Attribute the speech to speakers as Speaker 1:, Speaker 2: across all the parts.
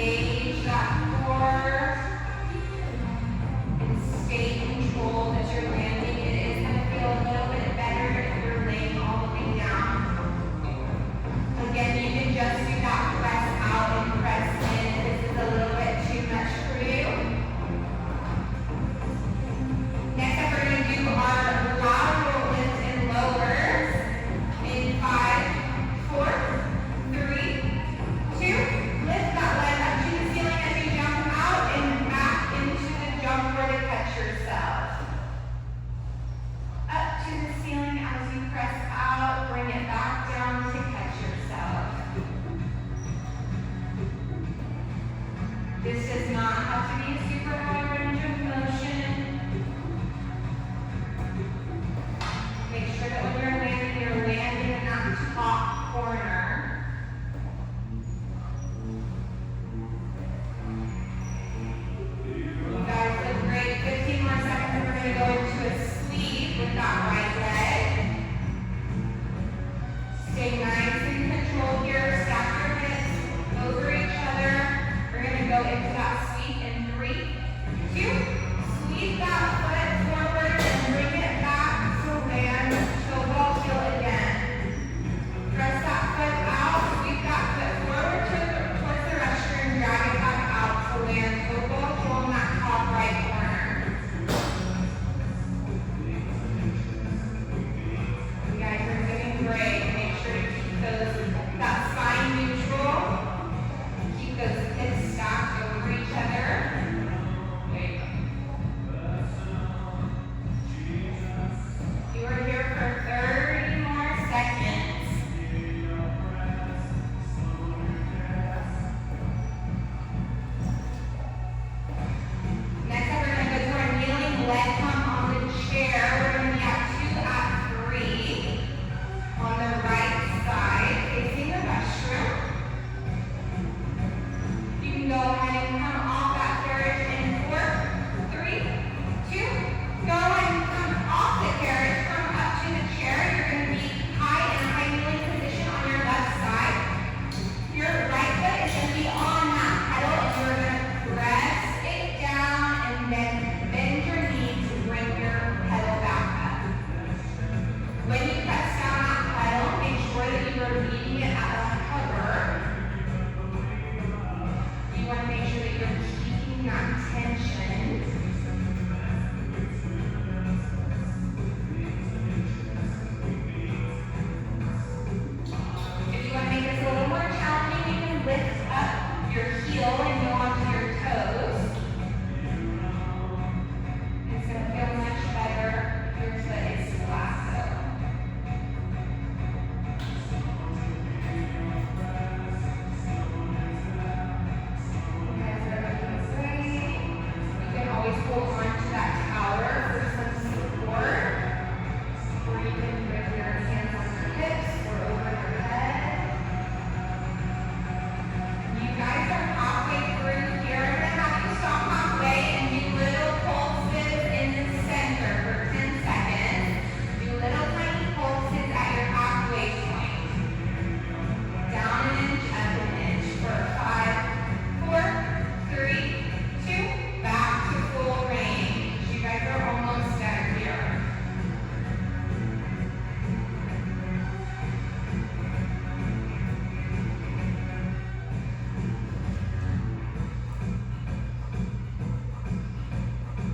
Speaker 1: engage that core and stay controlled as you're landing. It is going to feel a little bit better if you're laying all the way down. Again, you can just do that press out and press in. This is a little bit too much for you. Next up, we're going to do our lateral lifts and lowers in 5, 4, 3, 2. Lift that leg up to the ceiling as you jump out and back into the jumper to catch yourself. Up to the ceiling as you press out, bring it back down to catch yourself. This does not have to be a super high range of motion. Make sure that when you're landing in that top corner. You guys look great. 15 more seconds and we're going to go into a sweep with that right leg. Stay nice and controlled here. Stack your hips over each other. We're going to go into that sweep in 3, 2. Sweep that foot forward and bring it back to land. Toe ball heel again. Press that foot out. Sweep that foot forward towards the restroom. Drag it back out to land. Toe ball heel in that top right corner. You guys are doing great. Make sure to keep that spine neutral. Keep those hips stacked over each other. There you go. You are here for 30 more seconds. Next up, we're going to go to our kneeling leg pump on the chair. We're going to be at 2 at 3 on the right side, facing the restroom. You can go ahead and come off that carriage in 4, 3, 2. Go ahead and come off the carriage, come up to the chair. You're going to be high in a high kneeling position on your left side. Your right foot is going to be on that pedal, and you're going to press it down and then bend your knee to bring your pedal back up. When you press down that pedal, make sure that you are leaving it at a hover. You want to make sure that you're keeping that tension. If you want to make this a little more challenging, you can lift up your heel and go onto your toes. It's going to feel much better if your foot is flat though. You guys are looking great. You can always hold on to that tower for some support, or you can put your hands on your hips or over your head. You guys are halfway through here. I'm going to have you stop halfway and do little pulses in the center for 10 seconds. Do little tiny pulses at your halfway point. Down an inch, up an inch for 5, 4, 3, 2. Back to full range. You guys are almost done here.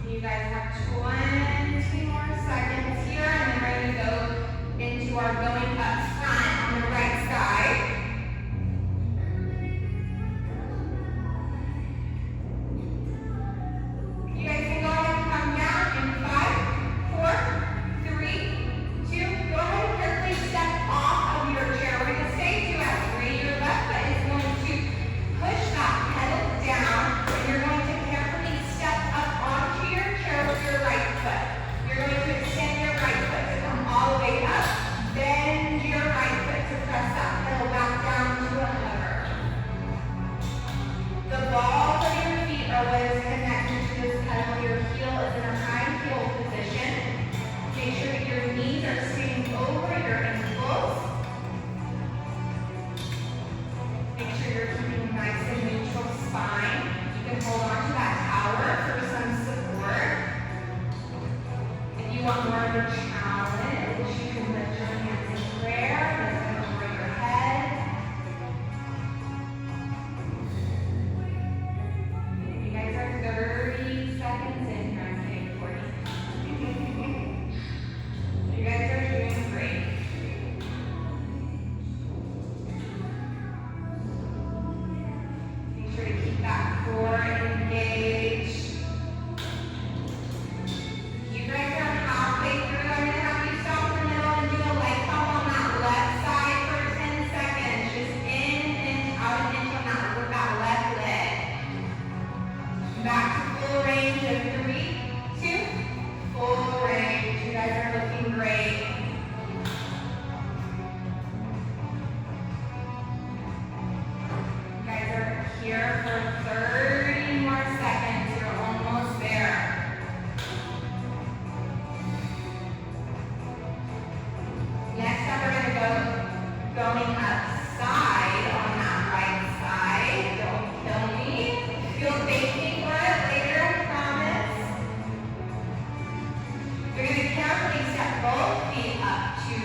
Speaker 1: You guys have 20 more seconds here, and then we're going to go into our going up front on the right side. You guys can go ahead and come down in 5, 4, 3, 2. Go ahead and carefully step off of your chair. We're going to stay 2 at 3. Your left foot is going to push that pedal down, and you're going to carefully step up onto your chair with your right foot. You're going to extend your right foot to come all the way up. Bend your right foot to press that pedal back down to a hover. The balls of your feet are what is connected to this pedal. Your heel is in a high heel position. Make sure that your knees are staying over your ankles. Make sure you're keeping nice and neutral spine. You'll thank me for it later, I promise. You're going to carefully step both feet up to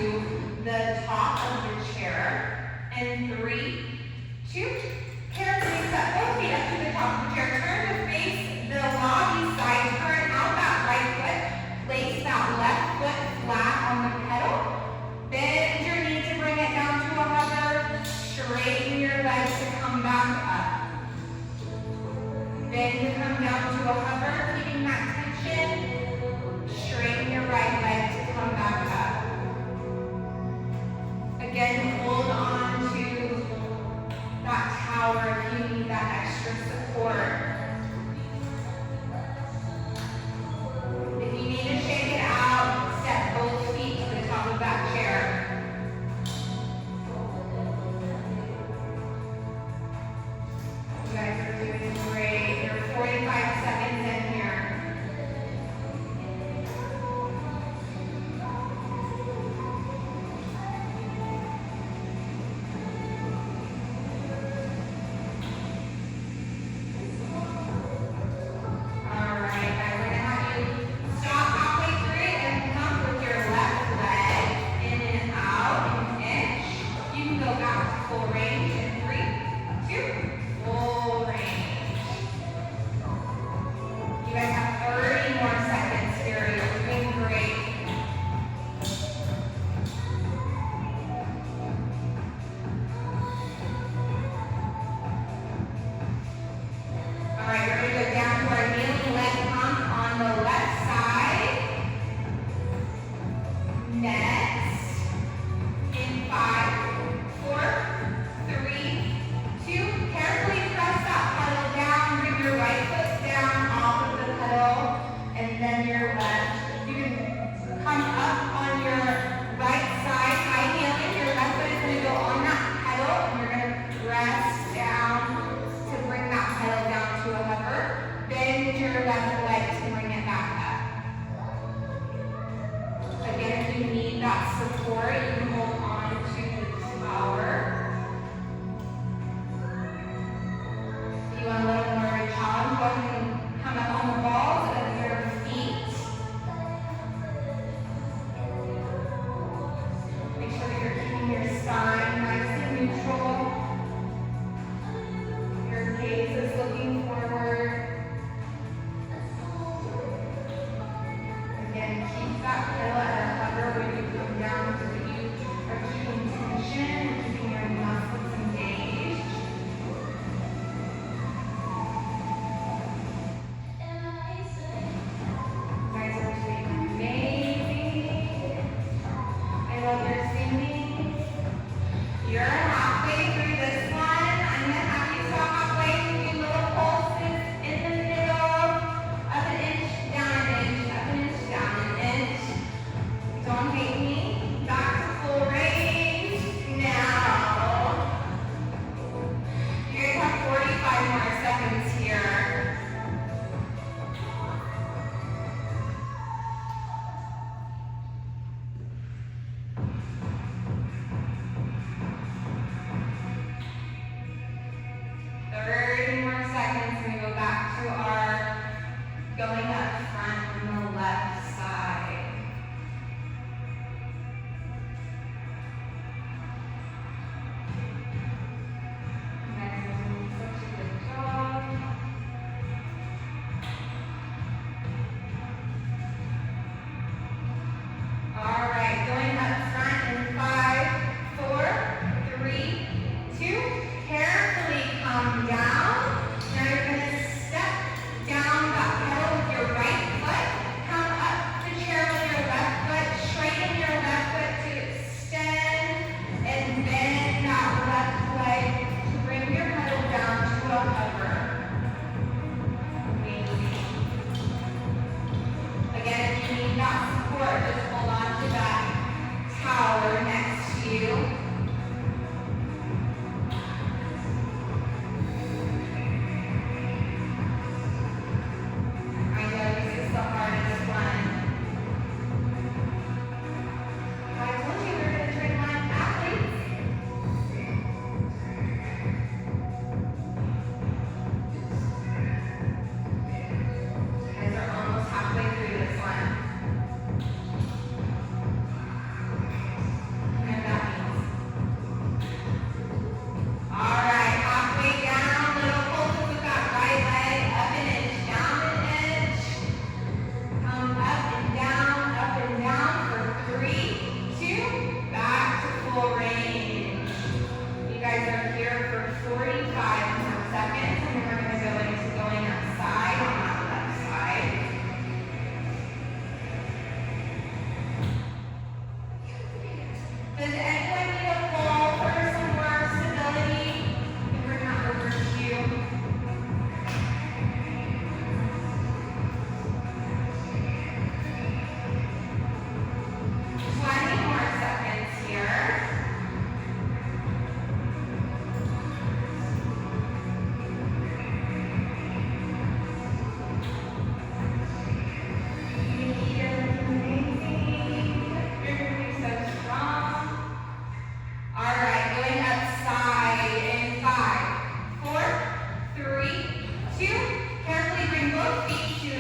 Speaker 1: the top of the chair. And 3, 2, carefully step both feet up to the top of the chair. Turn to face the lobby side. Turn out that right foot. Place that left foot flat on the pedal. Bend your knee to bring it down to a hover. Straighten your legs to come back up. Bend to come down to a hover, keeping that tension. Straighten your right leg to come back up. Again, hold on to that tower if you need that extra support. If you need to shake it out, step both feet to the top of that chair. You guys are doing great. You're 45 seconds in here.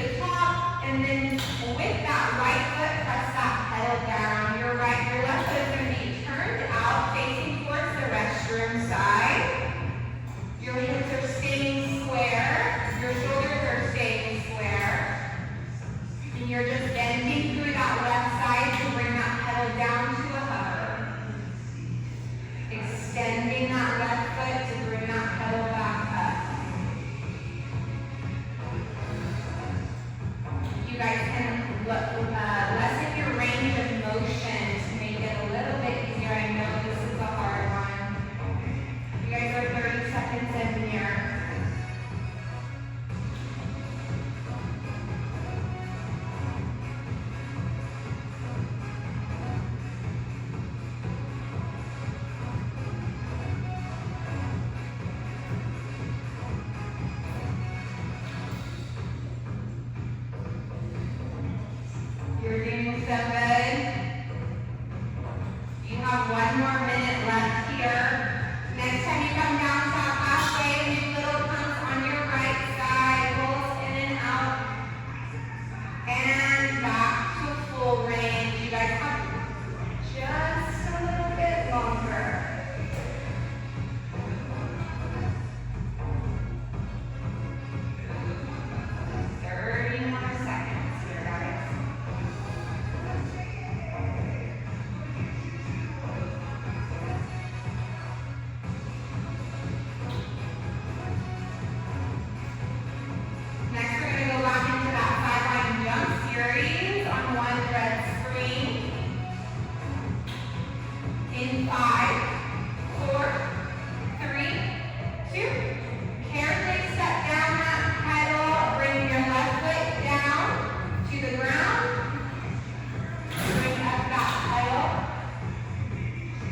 Speaker 1: the top, and then with that right foot, press that pedal down. Your left foot is going to be turned out, facing towards the restroom side. Your hips are staying square. Your shoulders are staying square. And you're just bending through that left side to bring that pedal down to a hover. Extending that left foot to bring that pedal back up. You guys can lessen your range of motion to make it a little bit easier. I know this is a hard one. You guys are 30 seconds in here. You're doing so good. You have 1 more minute left here. Next time you come down to that halfway, do little pumps on your right side, rolls in and out, and back to full range. You guys have just a little bit longer. In 5, 4, 3, 2. Carefully step down that pedal. Bring your left foot down to the ground. Bring up that pedal.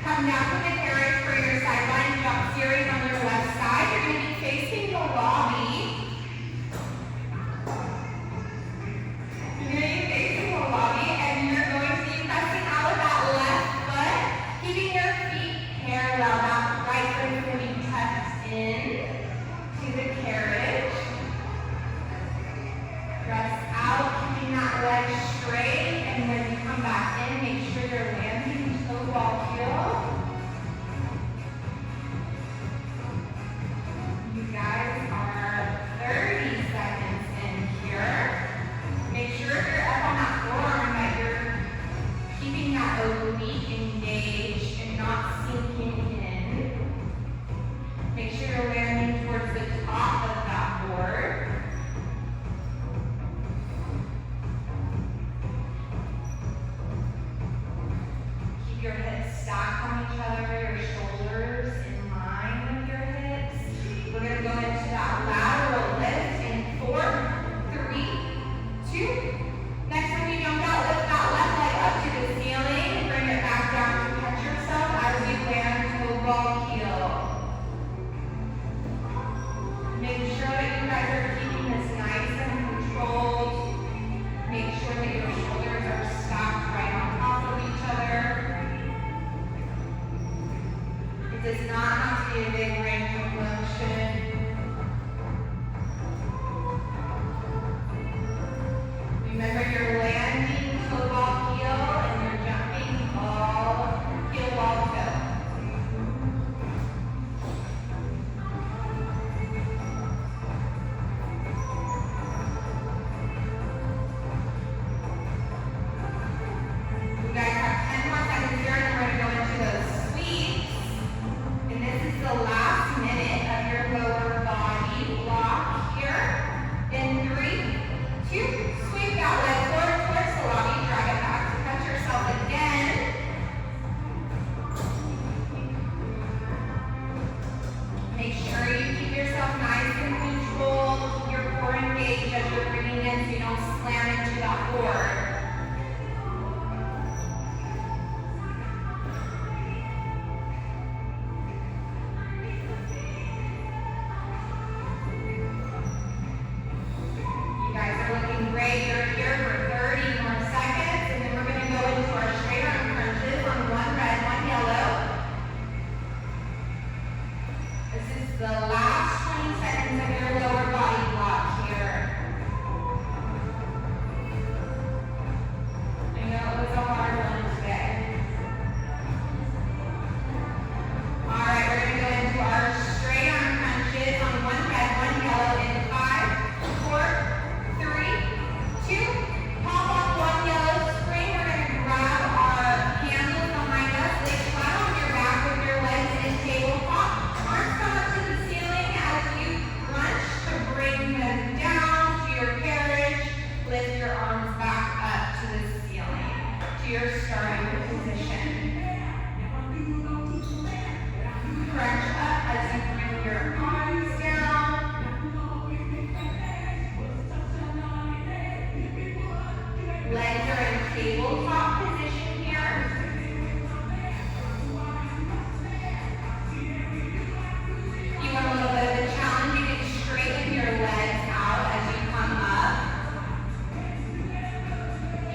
Speaker 1: Come down to the carriage for your sideline jump series on your left side. You're going to be facing the lobby. You're going to be facing the lobby, and you're going to be pressing out of that left foot. Keeping your feet parallel, that right foot is going to be tucked in to the carriage. Press out, keeping that leg straight, and when you come back in, make sure you're landing toe ball heel. You guys are 30 seconds in here. Make sure if you're up on that forearm that you're keeping that oblique engaged and not sinking in. Make sure you're landing towards the top of that board. Keep your hips stacked on each other, your shoulders in line with your hips. We're going to go into that lateral lift in 4, 3, 2. Next time you jump out, lift that left leg up to the ceiling and bring it back down to catch yourself as you land toe ball heel. Make sure that you guys are keeping this nice and controlled. Make sure that your shoulders are stacked right on top of each other. It does not have to be a big range of motion. Remember, you're landing toe ball heel and you're jumping heel ball toe. You guys have 10 more seconds here, and we're going to go into those sweeps. And this is the last minute of your lower body block here. In 3, 2, sweep that leg forward towards the lobby, drag it back to catch yourself again. Make sure you keep yourself nice and controlled, keep your core engaged as you're bringing in so you don't slam into that board. You guys are looking great. You're here for 30 more seconds, and then we're going to go into our straight arm crunches on 1 red, 1 yellow. This is the last 20 seconds of your lower body block here. tabletop position here. You want a little bit of a challenge. You can straighten your legs out as you come up.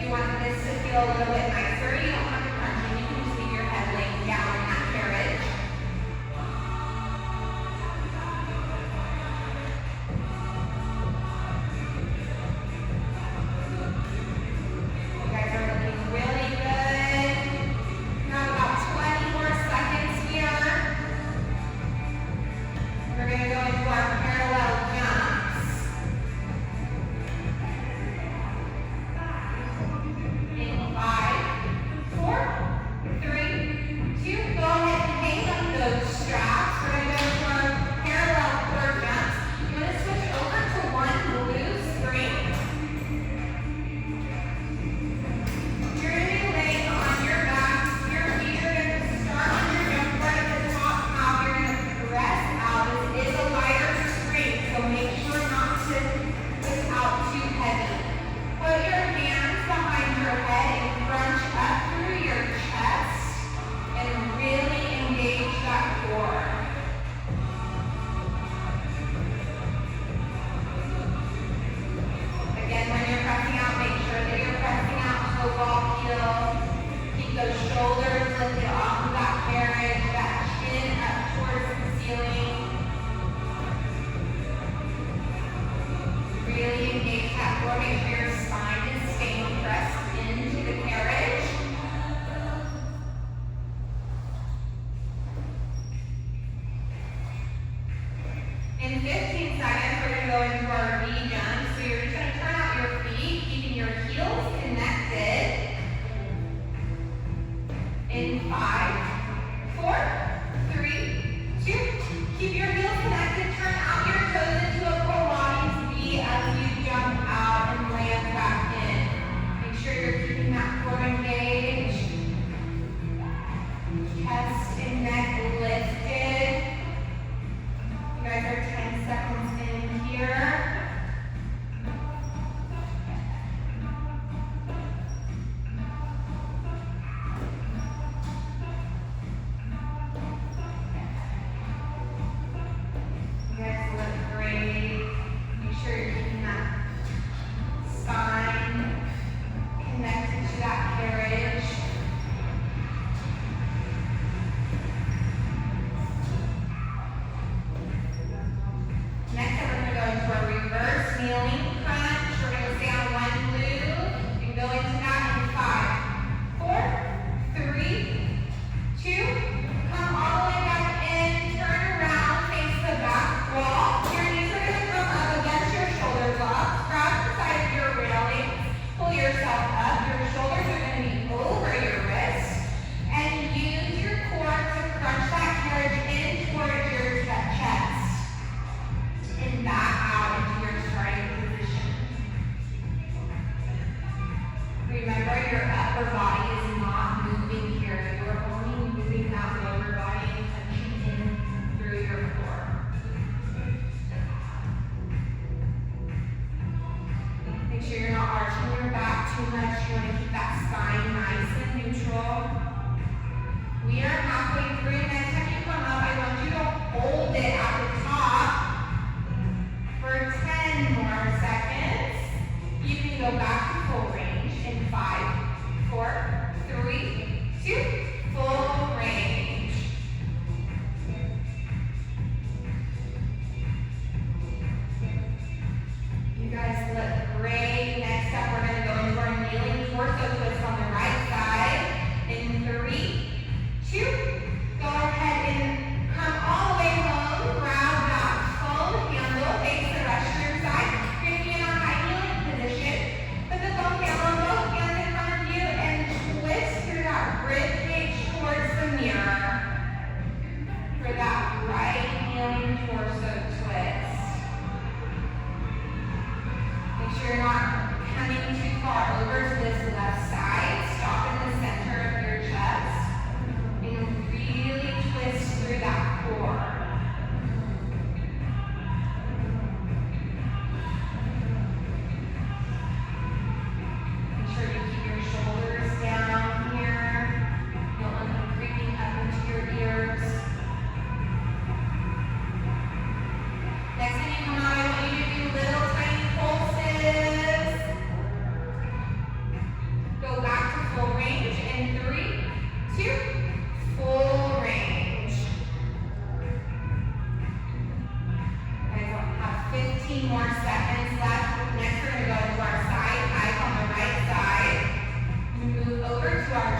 Speaker 1: You want this to feel a little bit nicer. You don't have to crunch in. You can just leave your head laying down in that carriage. You guys are looking really good. Now about 20 more seconds here. We're going to go into our parallel jumps. In 5, 4, 3, 2. Go ahead and hang up those straps. We're going to go to our parallel core jumps. You want to switch over to one blue string. You're going to be laying on your back. Your feet are going to start on your jump right at the top. Now you're going to press out. This is a lighter string, so make sure not to push out too heavy. Put your hands behind your head and crunch up through your chest and really engage that core. Again, when you're pressing out, make sure that you're pressing out to a ball heel. Keep those shoulders lifted off of that carriage, that chin up towards the ceiling. Really engage that core. Make sure your spine is staying pressed into the carriage. In 15 seconds, we're going to go into our V jump. So you're just going to turn out your feet, keeping your heels connected. In 5, 4, 3, 2. Keep your heels connected. Turn out your toes into a Pilates V as you jump out and land back in. Make sure you're keeping that core engaged. Chest and neck lifted. You guys are 10 seconds in here. You guys look great. Make sure you're keeping that spine connected to that carriage. Next up, we're going to go into our reverse kneeling crunch. We're going to stay on one blue and go into that in 5, 4, 3, 2. Come all the way back in. Turn around, face the back wall. Your knees are going to come up against your shoulder blocks. Grab the side of your railing. Pull yourself up. Your shoulders are going to be over your wrists. And use your core to crunch that carriage in towards your chest. And back out into your starting position. Remember, your upper body is not moving here. You are only moving that lower body and touching in through your core. Make sure you're not arching your back too much. You want to keep that spine nice and neutral. We are halfway through. Next time you come up, I want you to hold it at the top for 10 more seconds. You can go back to full range in 5, 4, 3, 2. Full range. You guys look great. Next up, we're going to go into our kneeling torso twist on the right side in 3, 2. Go ahead and come all the way home. Grab that foam handle. Face the rest of your side. You're going to be in our high kneeling position. Put the foam handle on both hands in front of you and twist through that rib cage towards the mirror for that right kneeling torso twist. Make sure you're not coming too far over to this left side. Stop in the center of your chest and really twist through that core. Make sure you keep your shoulders more seconds left. Next, we're going to go to our side hike on the right side. We move over to our